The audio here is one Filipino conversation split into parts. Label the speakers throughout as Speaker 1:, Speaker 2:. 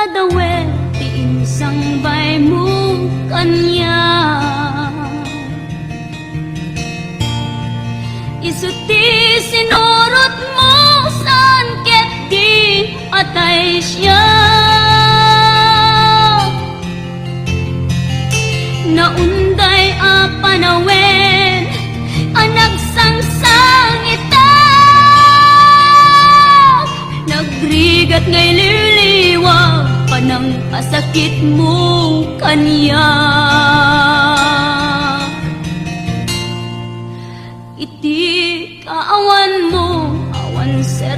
Speaker 1: dawet ti insangbay mo kanya. Isuti sinurot mo saan ket di atay siya. Naunday a panawen anak sangsang ita. Nagrigat ngay liliwag panang asakit mo kanya. Iti kaawan mo awan ser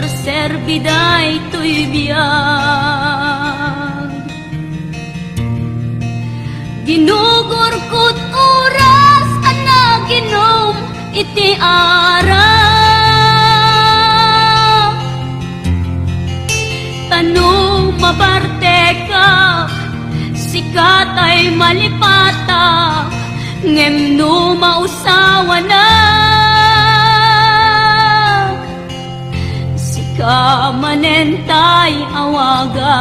Speaker 1: biday to'y biyag. Ginugurkot oras ana ginom iti ara. Tanong mabarte ka sikat ay malipata ngem no mausawa na. Sika manentay awaga.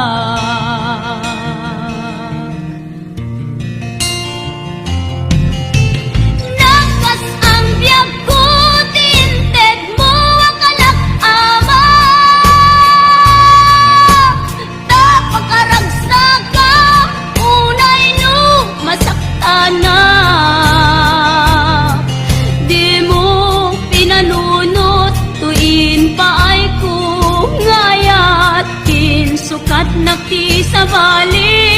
Speaker 1: Nakti sa bali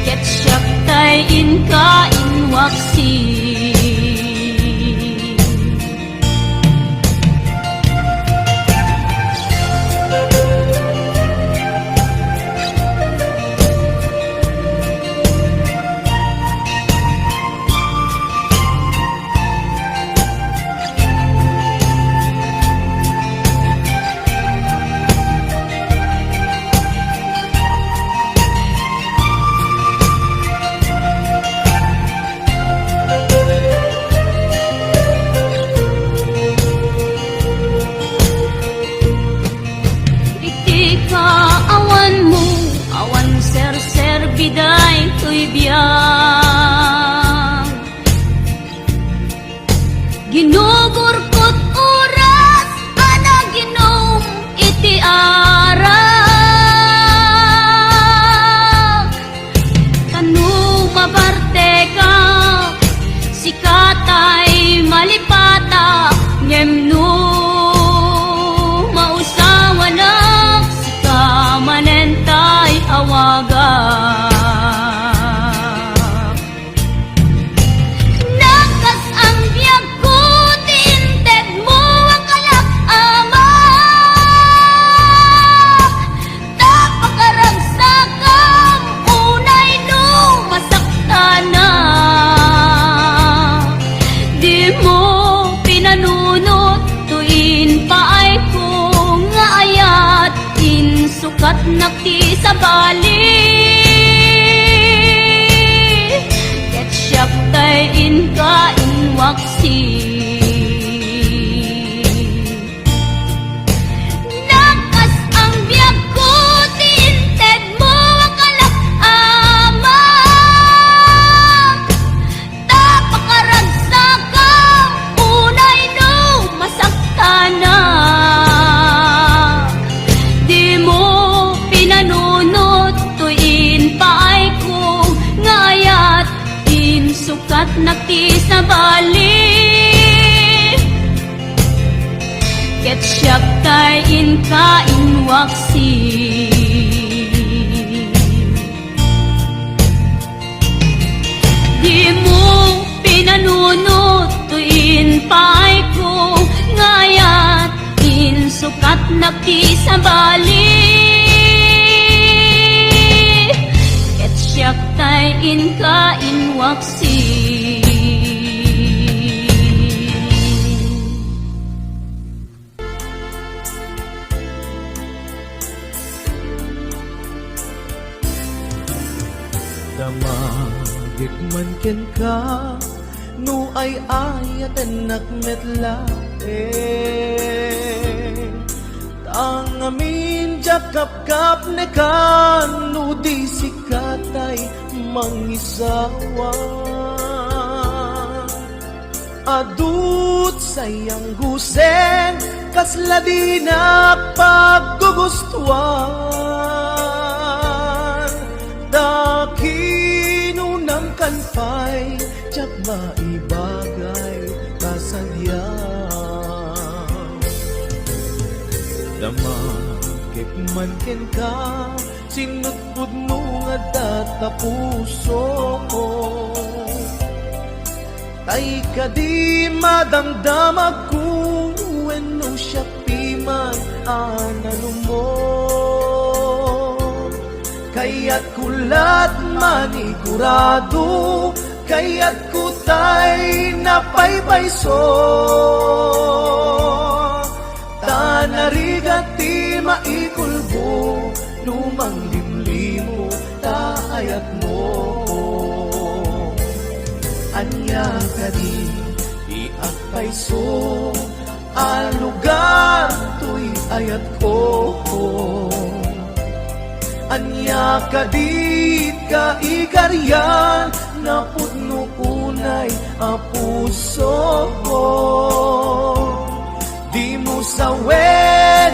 Speaker 1: ket siyak tay inka inwaksi. Biday to'y biyag. Ginugurkot oras ana ginom iti ara. Tanu mabarte ka sikatay malipata ngem no mausawa na. Sika manentay awaga. Sukat nakti sa bali ket siyak tay inka inwaksi. Nagkas ang biyag ko tinted mo akalak ama. Tapakaragsak ka unay no masaktana. Sukat nakti sa bali ket siyak tay inka inwaksi. Di mo pinanunot tuin pay ko ngayat sukat nakti sa bali ket siyak tay inka inwaksi.
Speaker 2: Damagit man ken ka no ay ayatan nakmetla ang amin jakap-kap ne kan no di sikatay mangisawa adut sayang gusen kasla di na paggugustuhan dakinunang kanpay jak maibagay kasadyan damakik man ken ka sinutpud mo nga data puso ko tay ka di madamdamag ko wenno siya piman analo mo kaya't kulat manigurado kaya't kutay napaypayso tanarigati maikulbo lumang limlimo taayat mo anya ka di iagpayso ang lugar to'y ayat ko anya ka di ka ikaryan na pudno unay a puso ko di mo sawen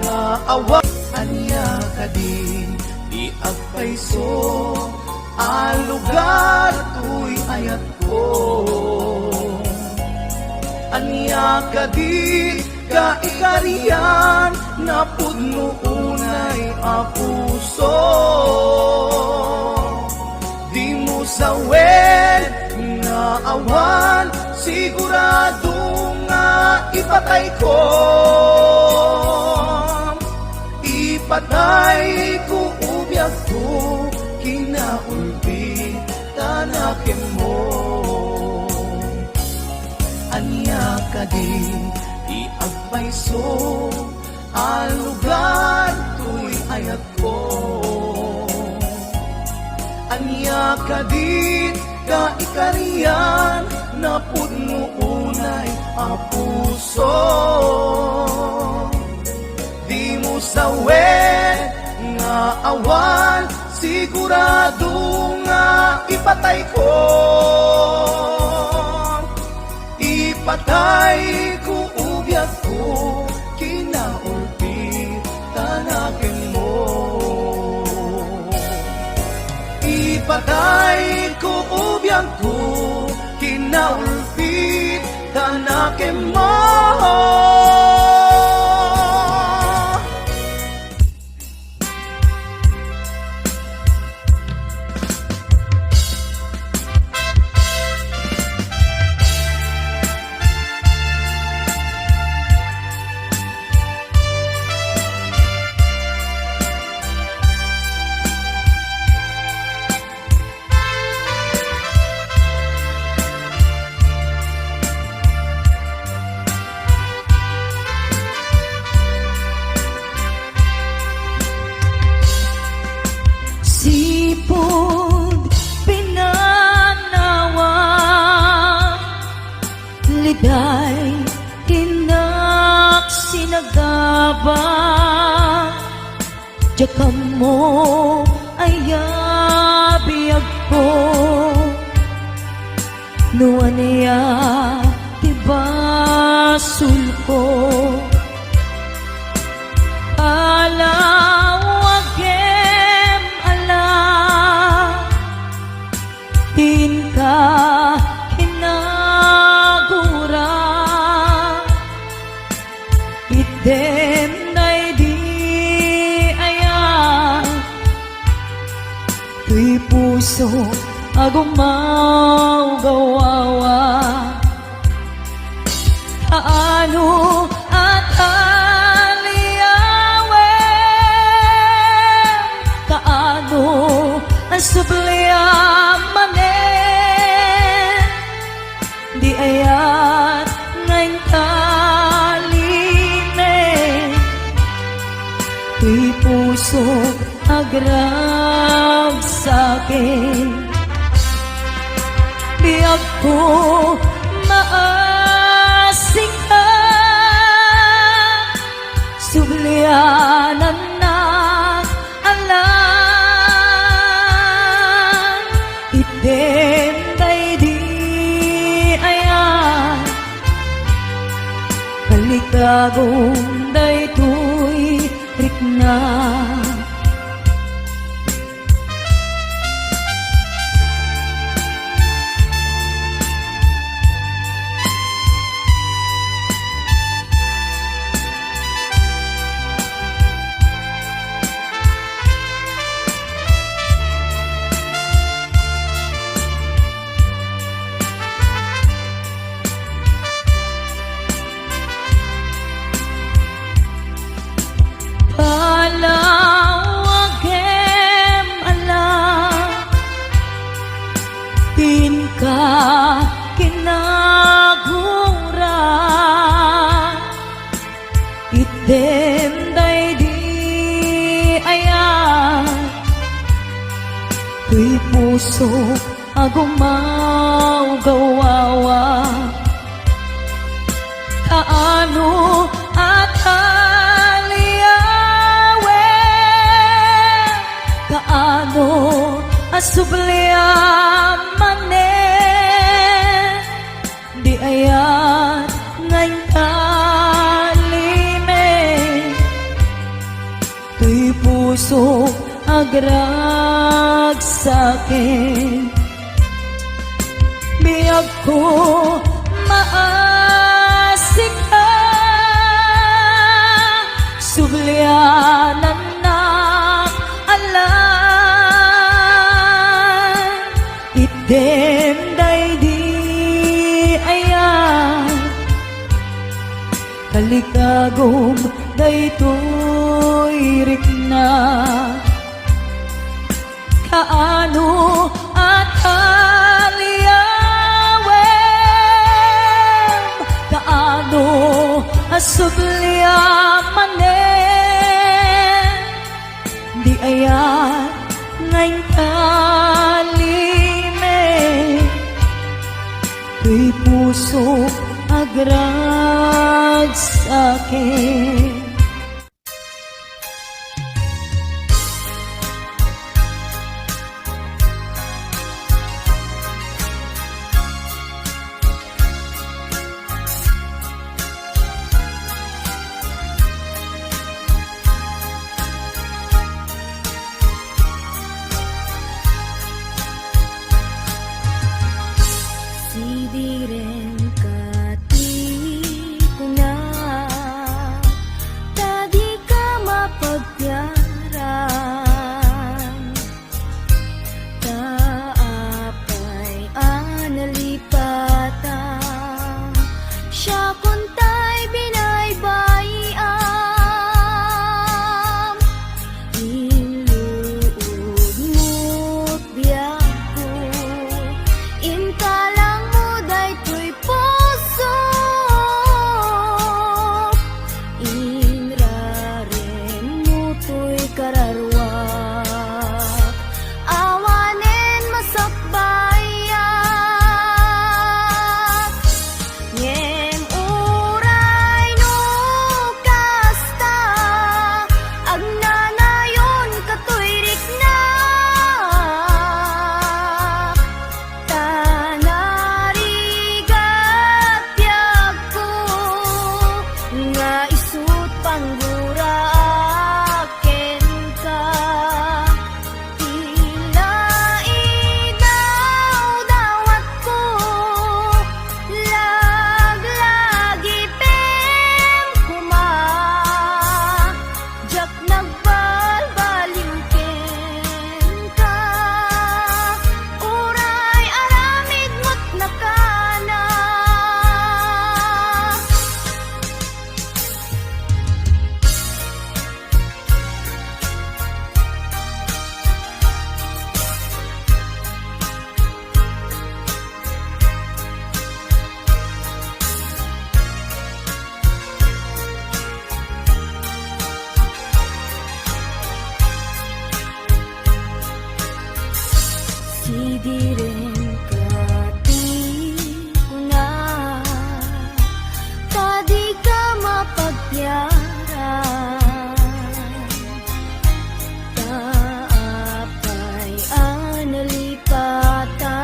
Speaker 2: nga awa anya ka di iagpayso ang lugar to'y ayat ko anya ka di ka ikarian na pudno unay a puso di mo sawen nga awan sigurado nga ipatay ko ubyak ko kinaulpi tanakin mo anya ka di iagpayso ang lugar to'y ayat ko anya ka di ka ikarian na pudno unay a puso di mo sawen nga awan sigurado nga ipatay ko ubyak ko kinaulpi tanakin mo ipatay ko ubyak ko kinaulpi tanakin mo
Speaker 1: Sipod pinanawa liday tinak sinagaba jakam mo ayabiyag ko nuan niya tibasul ko alawagem ka kinagura item nay di ayan tuy puso agumaw gawawa kaano at aliyawen kaano ang subliyaman di ayat ngayon taline tuy puso agrab sa'kin biyag ko maasing ka subliya item day di ayan kalikagong day tuy rikna palawagem ala pinka kinagura item day di ayan tuy puso agumaw gawawa kaano at kaano asubliamane di ayat ngayon kalime tuy puso agrag sakin biyag ko maasik ka sublianan na alam item day di ayan kalikagom day tuy rikna kaano at aliyawem kaano asubliamane di ayan ngayon kalime tuy puso agrag sakin
Speaker 3: Sidiren kati ko na tadi ka mapagyaran taapay analipatan siya kuntay binaybayan iluud mo't biyak ko intalang tuy puso inraren mo tuy kararwa awanen masakbayan ngem uray no kasta agnanayon katuyrik na nga isut pangguraken ka tila idaw dawat ko laglagi pem kuma jak nagbalbaliw ken ka uray aramid mo't nakana sidiren kati ko na tadi ka mapagyaran taapay analipatan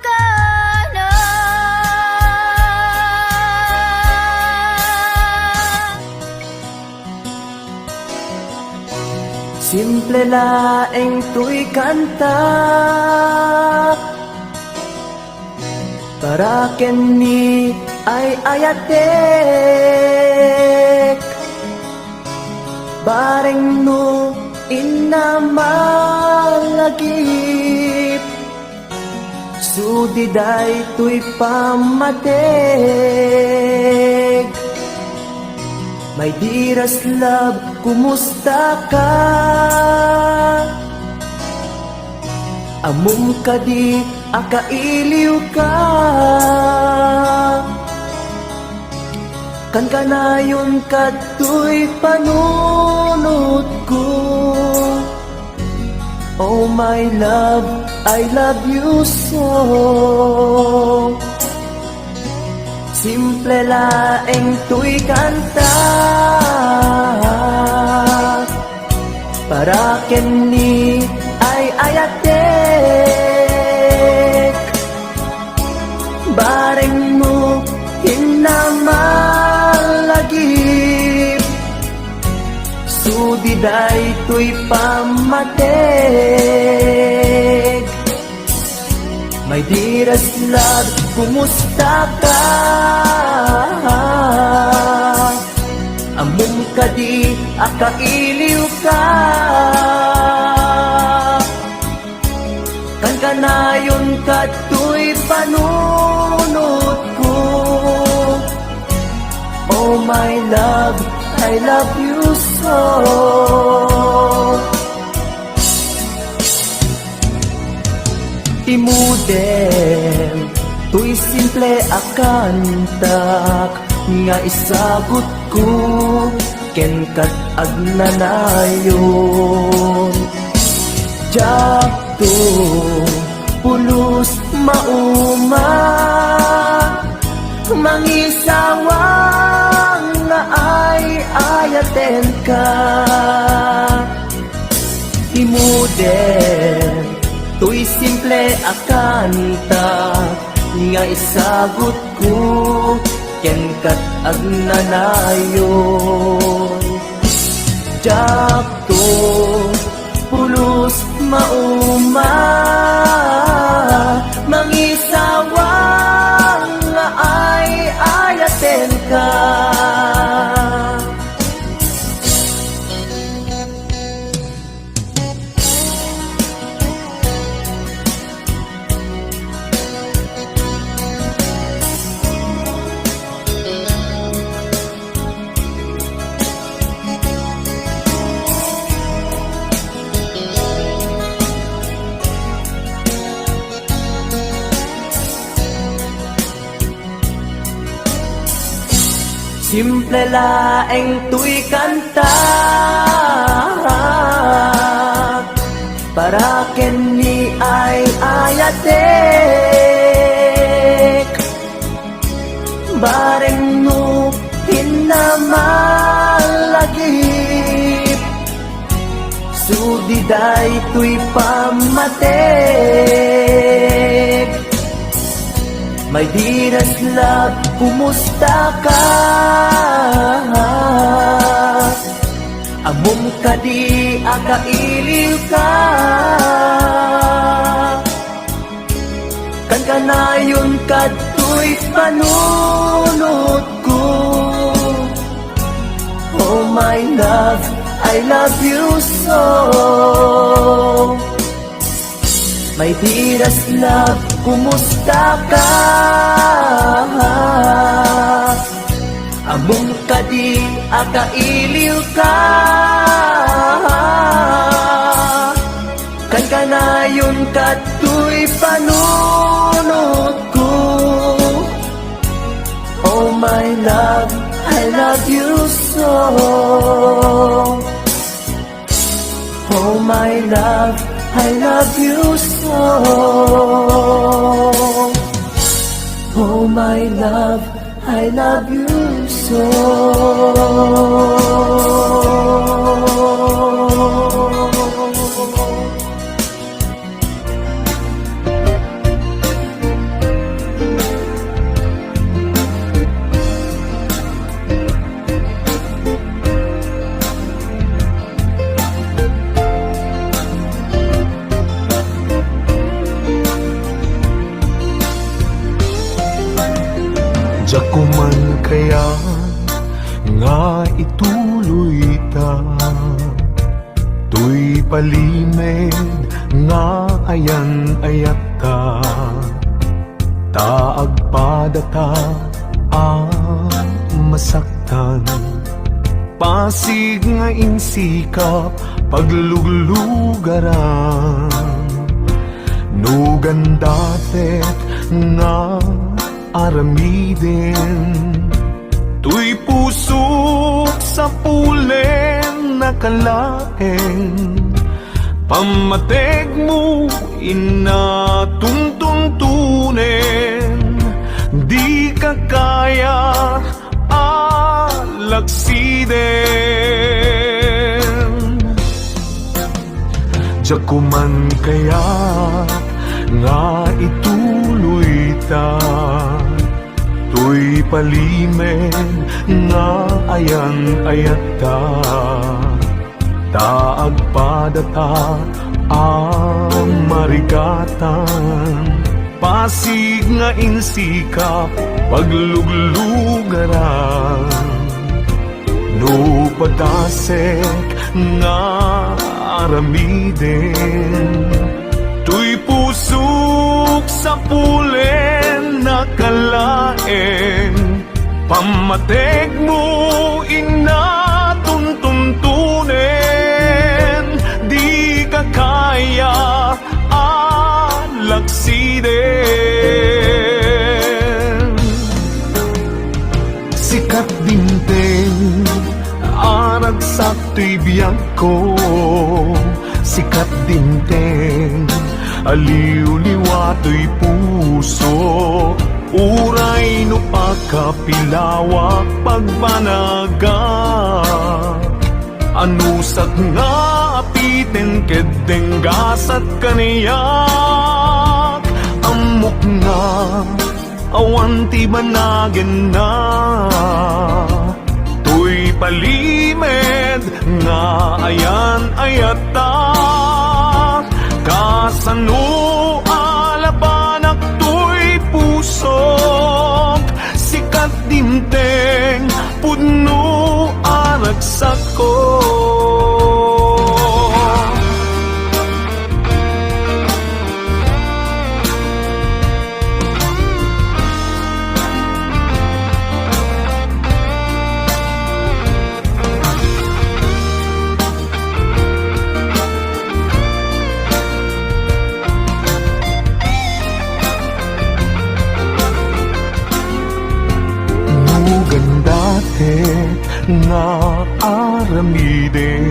Speaker 3: ka na.
Speaker 2: Simple laeng tuy kanta para kenni ay ayatek bareng no inamalagip sudiday tuy pamatek. My dearest love, kumusta ka? Amom ka di, akailiw ka. Kan kanayon ka tuy panunod ko. Oh my love, I love you so. Simple laeng tuy kanta para kenni ay ayatek bareng mo hinamalagip sudiday tuy pamatek. My dearest love, kumusta ka? Amom ka di, akailiw ka. Kan kanayon ka tuy panunod ko. Oh my love, I love you so. Imudem, tuy simple akantak nga isagot ko ken kat agnanayon. Jakto pulos mauma mangisawang nga ay ayaten ka. Imudem, tuy simple akanta nga isagot ko ken kat agnanayon. Jakto pulos mauma mangisawang nga ay ayaten ka. Simple laeng tuy kanta para kenni ay ayatek bareng no hinamalagip sudiday tuy pamatek. My dearest love, kumusta ka? Amom ka di, akailiw ka. Kan kanayon ka tuy panunod ko. Oh my love, I love you so. My dearest love, kumusta ka? Amom ka di, akailiw ka. Kan kanayon ka tuy panunod ko. Oh my love, I love you so. Oh my love, I love you so. Oh my love, I love you so.
Speaker 4: Diyak ko man kaya nga ituloy ta, tuy palimed nga ayan ayat ta, taag padata ang masaktan, pasig nga insikap pagluglugaran, nugan datet nga aramiden, tuy pusok sa pulen nakalaeng, pamateg mo inatuntuntunen, di ka kaya alaksiden. Diyak ko man kaya nga ituloy ta, tuy palimed nga ayan ayat ta, taag padata ang marigatan, pasig nga insikap pagluglugaran, no padasek nga aramiden, tuy pusok sa pulen nakalaeng, pamateg mo inatuntuntunen, di ka kaya alaksiden. Sikat dinteng arag sakto'y biyag ko, sikat dinteng aliw-liwato'y puso, uray no pagkapilawak pagbanaga, anusak nga apiten kedeng gasat kaniyak, amok nga awan ti banagin na, tuy palimed nga ayan ayata, kasano alabanak tuy pusok, sikat dinteng pudno aragsak ko. Na aramiden,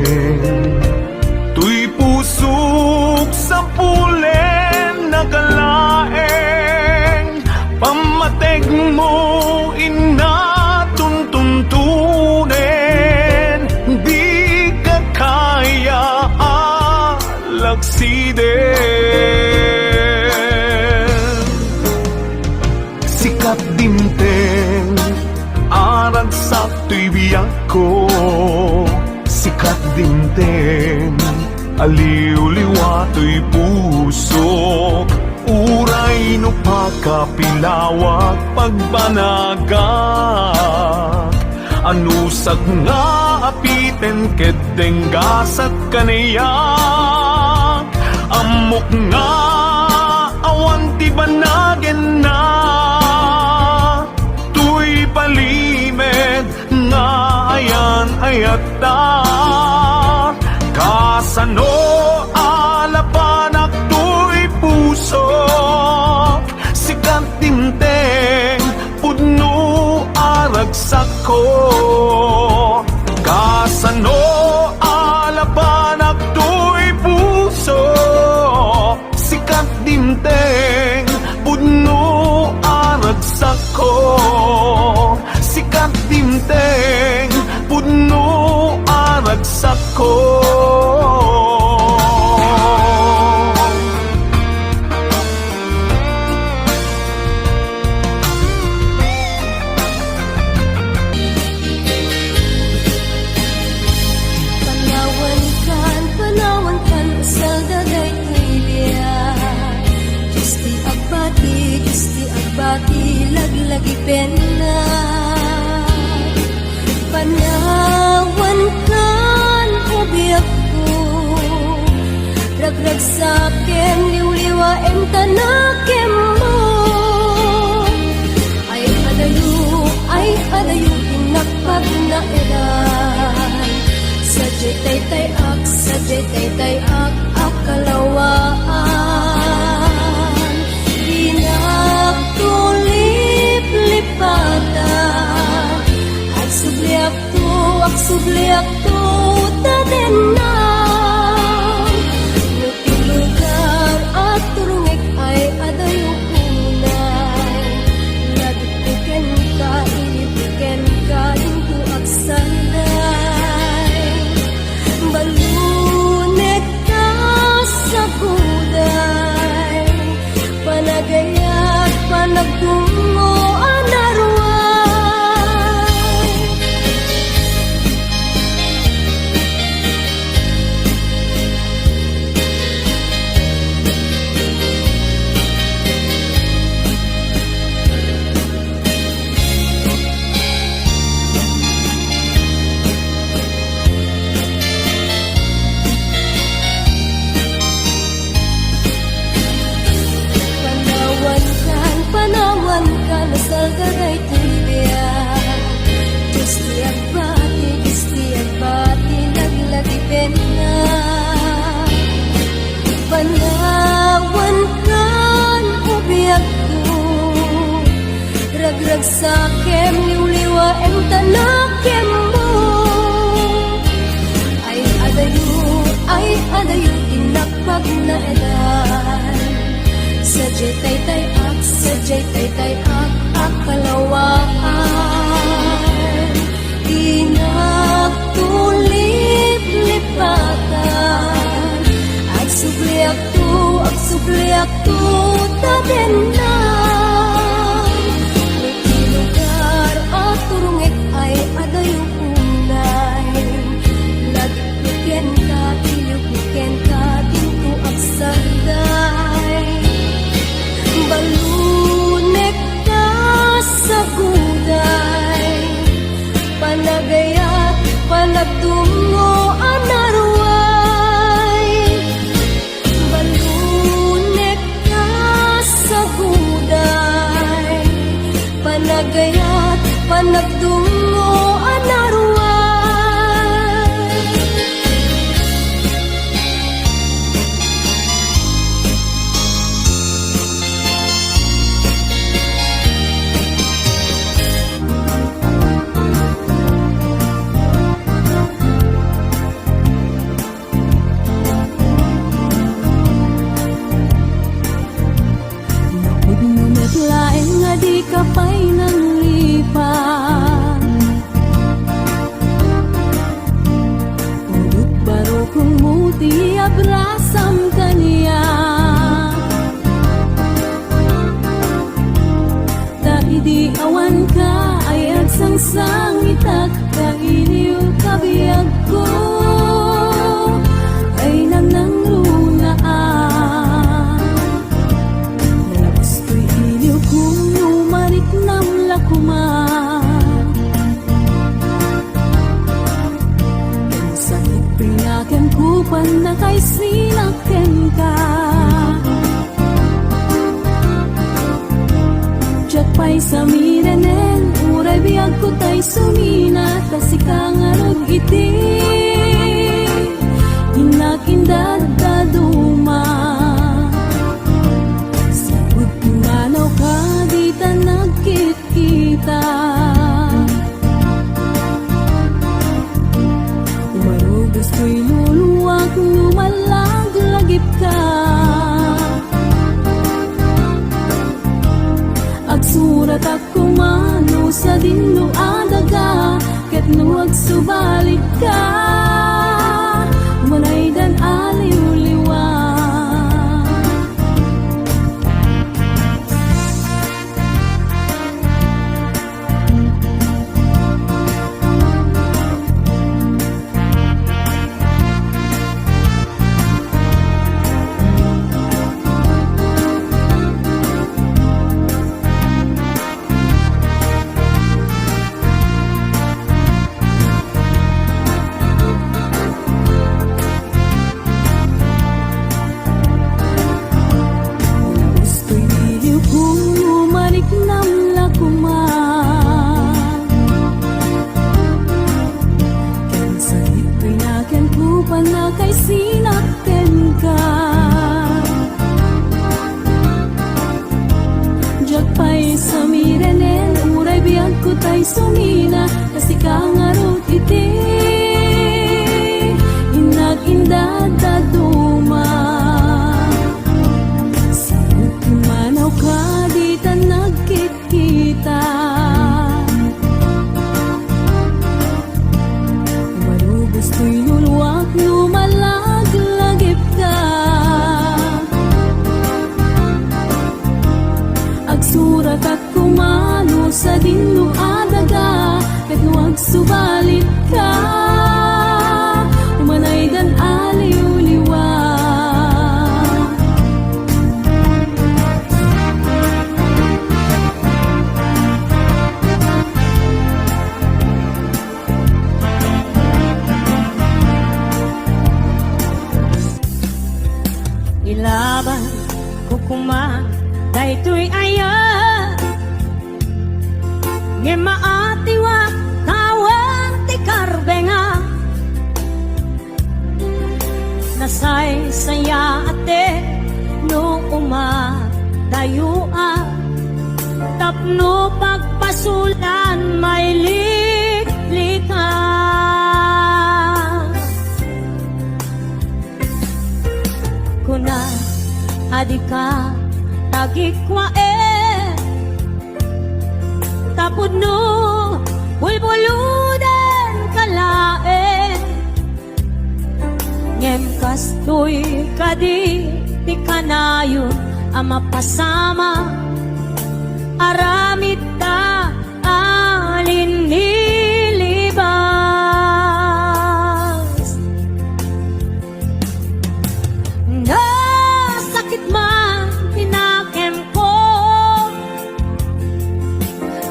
Speaker 4: tuy pusok sa pulen nakalaeng, pamateg mo inatuntuntunen, di ka kaya alaksiden. Sikat dinteng arag sakto'y biyag ko, sikat dinteng aliw-liwato'y pusok, uray no pagkapilawak pagbanagak, anusag nga apiten kedeng gasat kaniyak, amok nga awan ti banagin na, tuy palimed nga ayan ayata, kasano alapanak tuy pusok, sikat dinteng pudno aragsak ko, kasano alapanak tuy pusok, sikat dinteng pudno aragsak ko, sikat dinteng pudno aragsak ko.
Speaker 3: Panawan kan, asal daday kailia, kisti agbati, gusti agbati, laglagi pena. Panawan kan ubiyak ko, ragrag sa akin, liwliwain tanakim mo. Ay adayo, inakpag na ilan. Sadyay tay ak, akalawaan. Inagtulip-lipatan. Ak subliak to, taden na. Nuting lugar at turungik ay adayo unay. Nagpiken ka, inipiken ka, into aksanay. Balunek ka sa kuday, panagayat, panagtungo, anarway. Panawan ka, nasal ka kay tuya. Gusti agbati, naglagi pena. Panawan kan ubiyak ko, ragrag sa akin, liwliwain tanakim mo. Ay adayo, inakpag na elan. Sadyay tay ak, akalawaan. Inagtulip-lipatan. Ak subliak to, taden na. Nuting lugar at turungik ay adayo unay. Lagpiken ka, ilupiken ka, into aksanday. Balunek ka sa kuday, panagayat, panagtungo, anarway. Balunek ka sa kuday, panagayat, panagtungo, anarway. Lain nga di ka pa'y nang lipat. Uduk baro kung muti abrasam kaniya. Dahil di awan ka ay agsangsang itak, kailiw kabiyag ko ay nang lunaan. Kung umarit ng lakuman, ang sakit pinakan kupan na kay sinaken ka. Diyak pa'y samirenen, uray biyag ko ta'y sumina, tasikang arog iti, hinakindad daduma. Nganaw ka, di ta nagkit-kita. Marugos ko'y luluwag, lumalag-lagip ka. Agsurat ako mano sa dinlo adaga, ket nuwag subalik ka. Walay dan aliw-liwag. biyag ko tay sumina, kasi kangarot iti inag-indad daduma. Sa manaw ka di ta nagkit-kita, marubos ko'y nulwak lumalaglagip ka. Agsurat at kumano sa dinlo adaga, ket nuag subalit ka, umanay dan aliw-liwa.
Speaker 1: Ilaban ko kuma daytoy aya, nge maatiwa kawan ti karbenga, nasay saya ate no umatayua, tapno pagpasulan may liklika. Kuna adika tagikwa tapod no bulbuludan kalae, ngem kastoy kadi ti kanayon ama pasama, aramid ta alin nilibas. Nasakit man tinakem ko,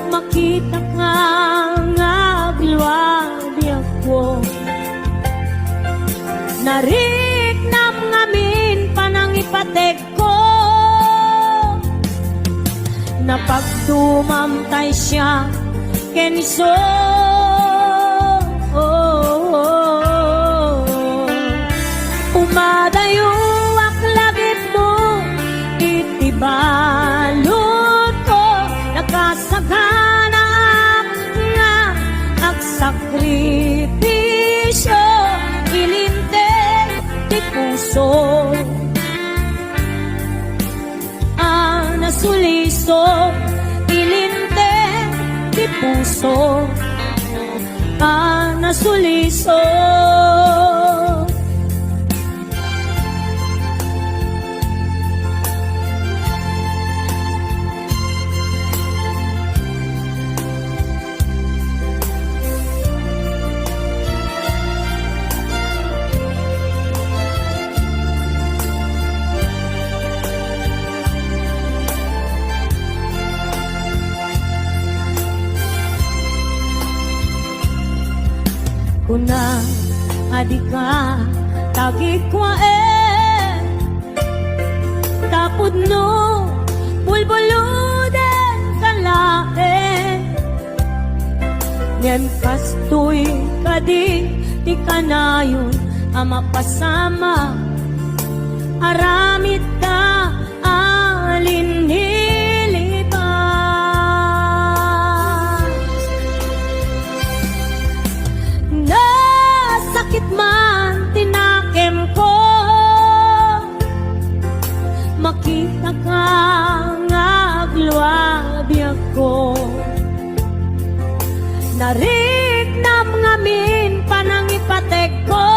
Speaker 1: makita ka nga bilwadi ako, nariknam ngamin panangipatek ko, napagtumamtay siya keniso. Umadayo aklagip mo itibalot ko, nakasagana nga agsakripisyo, ilinteg ti puso nasuliso, ilinteg ti puso nasuliso. Kuna adika tagikwa tapod no bulbuludan kalae, ngem kastoy kadi ti kanayon ama pasama, aramid ta alin nilibas. Nasakit man tinakem ko, makita ka nga agluabi ako, nariknam ngamin panangipatek ko,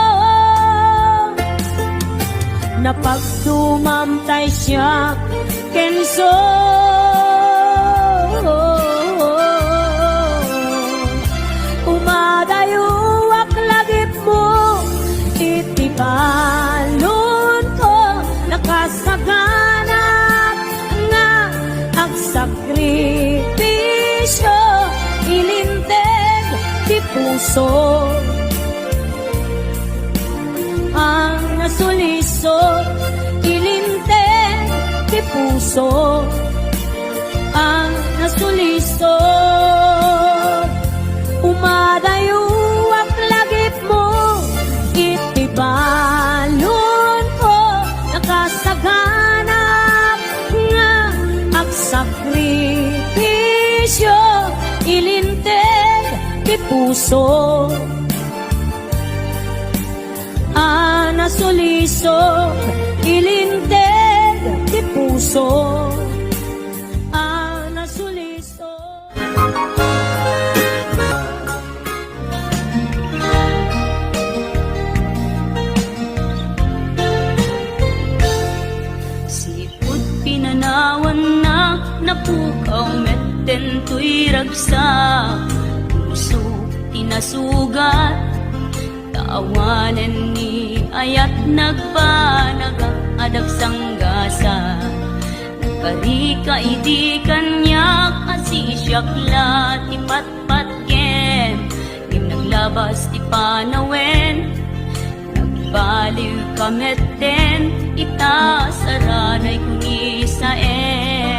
Speaker 1: napagtumamtay siya kenso. Umadayo aklagip mo itibalon ko, nakasagana nga agsakripisyo, ilinteg ti puso nasuliso, ilinteg ti puso nasuliso. Umadayo aklagip mo itibalon ko, nakasagana nga agsakripisyo, puso nasuliso, ilinteg ti puso nasuliso.
Speaker 3: Sipot pinanawan na napukaw metten tuy ragsak, puso tinasugat, taawanan ni ayat nagpanagak adag sanggasa. Nagkarika idi kanya kasi siyakla ti patpatken, dim naglabas ti panawen, nagbaliw kametten, itasaranay kuni saen.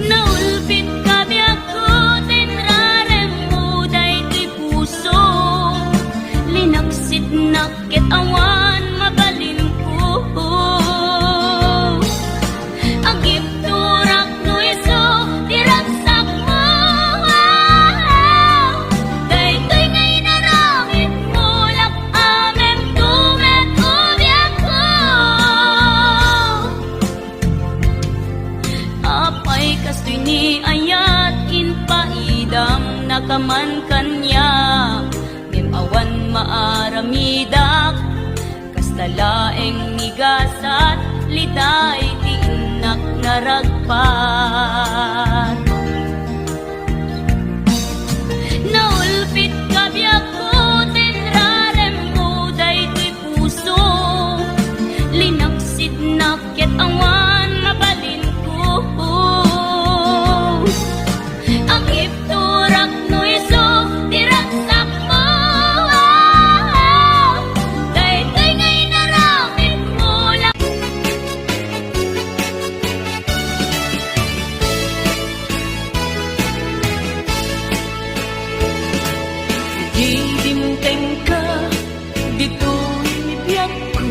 Speaker 3: Naulpit kabi ako, tinrarem mo day ti puso, linaksit nakit awan mabalin ko. Agip turak no iso, tiragsak mo. Daytoy ngay naramit mo, lak amen tumet ubi ako. Apay kastoy ni ayat inpaidam nakaman kanya, awan maaramidak, kastalaeng nigasat, liday ti inak naragpat. Naulpit kabi ako, tinrarem mo day ti puso, linaksit nakit awan mabalin ko. Ang ipturak no iso, tiragsak mo. Daytoy ngay naramit mo lang. Didimteng ka, dito'y nibiyag ko,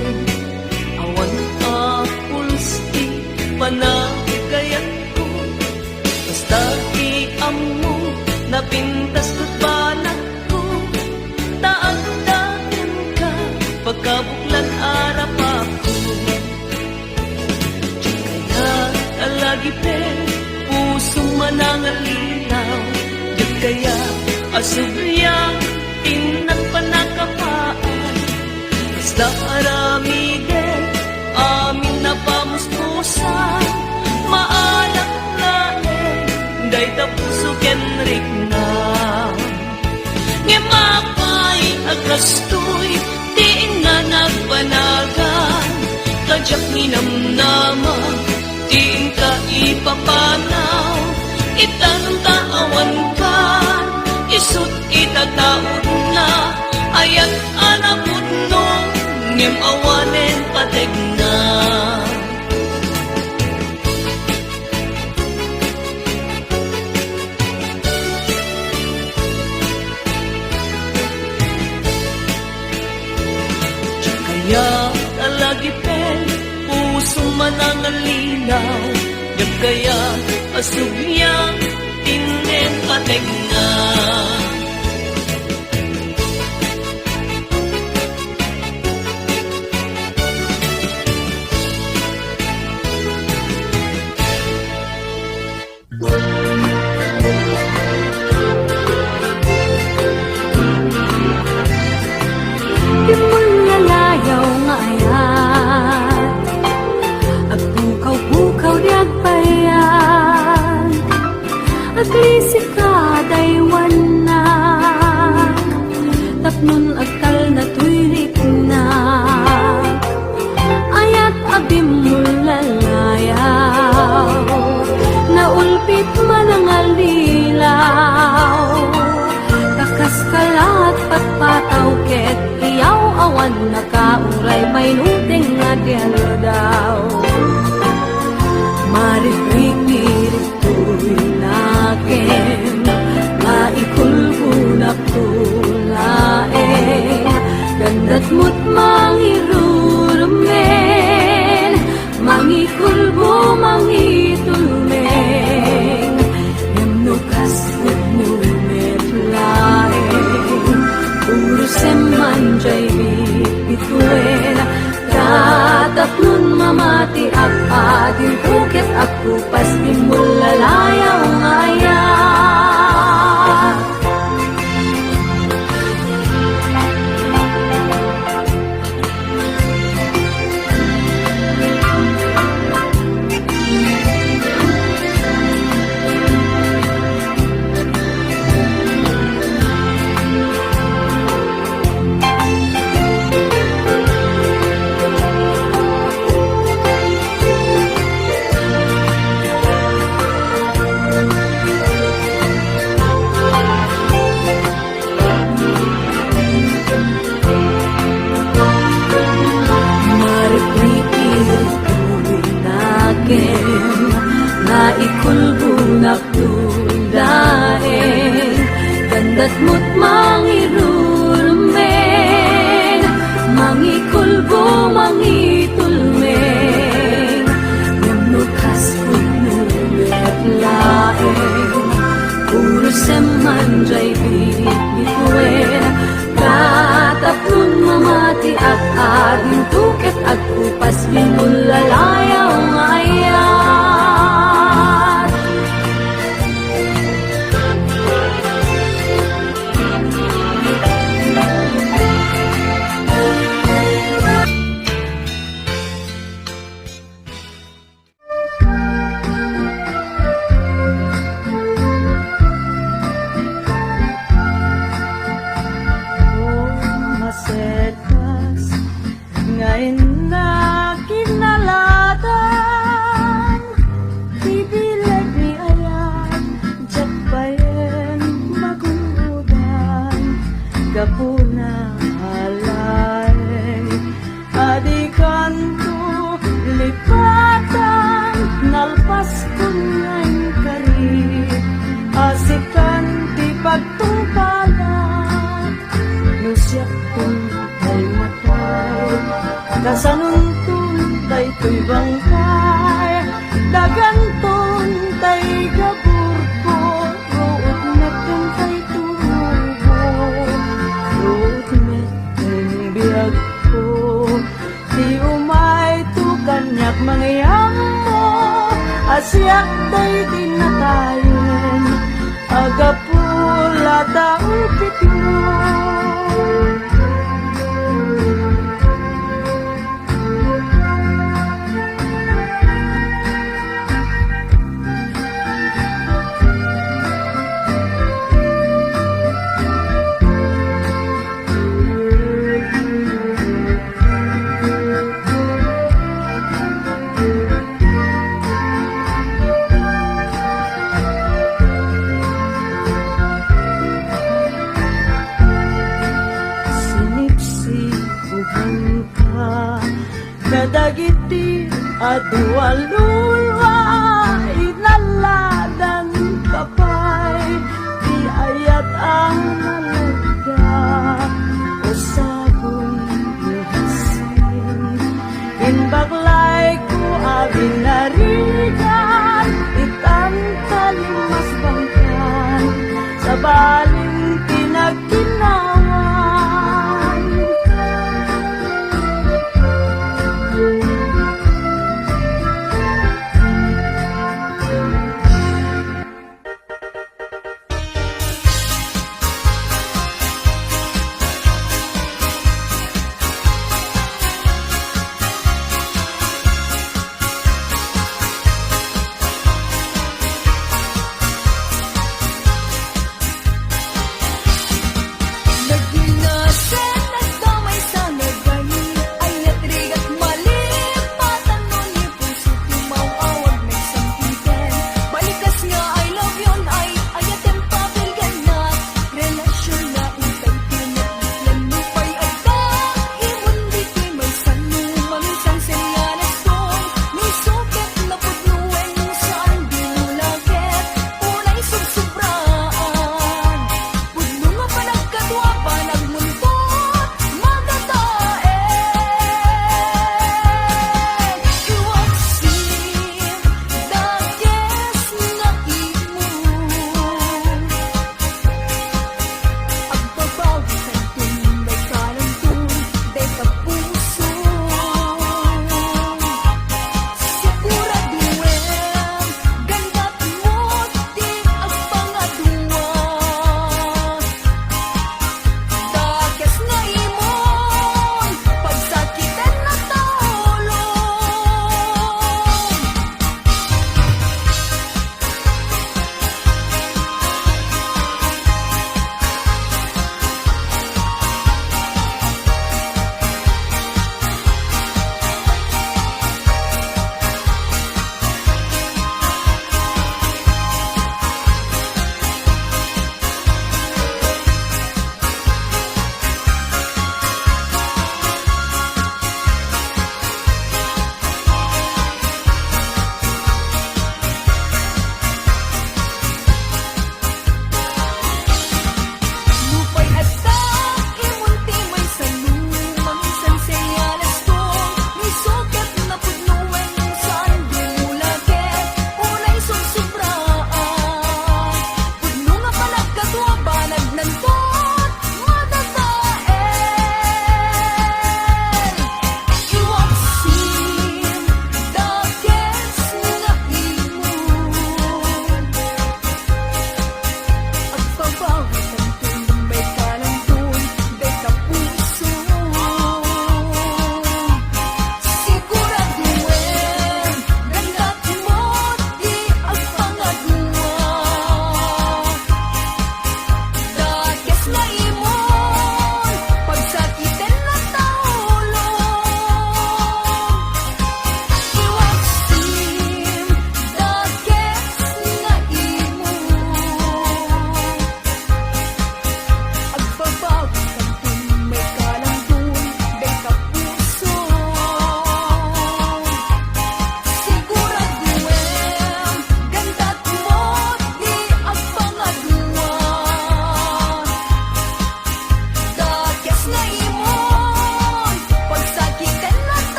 Speaker 3: awan apulos ti panagayan ko. Basta iamo, napintas ko't banak ko, taag-dagan ka, pagkabuklan arap ako. Kaya talagi pe, puso manangalinaw, di kaya asubyang tinang panakapaan. Basta arami din, amin na pamuspusa, maanak lain, day ta puso kenrik na. Ngimapay agastoy, di nga nagpanagan, kadyak ninamnama, di ka ipapanaw, itanong taawan ka, isut itataod na, ayat anapod no, ngim awanen pateg na. Kaya talagi pen, puso manangalinaw, yag kaya asubyang tinen pateg na. Di mo lalayaw nga ayan, at bukaw-bukaw di agpayan, at lisik ka daywan na, tapnon agkal na tuwirik na, ayat abim mo lalayaw, naulpit manangalilaw, takas kalat patpataw ket iyaw awan nakauray may nuteng nga diyan daw. Maripinirito'y nakin, maikulbunap tulaeng, gandat mo't mangirurumen, mangikulbo mangitulmeng, yamno akin na ikulbong nakdudaing ganda't mo't mangirurumeng mangikulbo mangitulmeng ngamnukas putnumet laeng puro semanjay bitbituen katapun mamati at ading tuket at kupas binulalayaw ngayat
Speaker 1: Masetas ngayon na kinalatan Ibilag ni ayan Jakbayen magudan Gapuna halaeng Adikan to lipatan Nalpas ko ngayon kari Asikan ti pagtumpalan Nusyak kong ay matay Kasanuntun tay to'y bangkay Daganton tay gaburko Root metten tay tumubo Root metten biyag ko Di umay to kanyak mangyang mo Asyak tay dinatayin Agapula taupit mo Kadagiti adualula inaladan kapay di ayat ang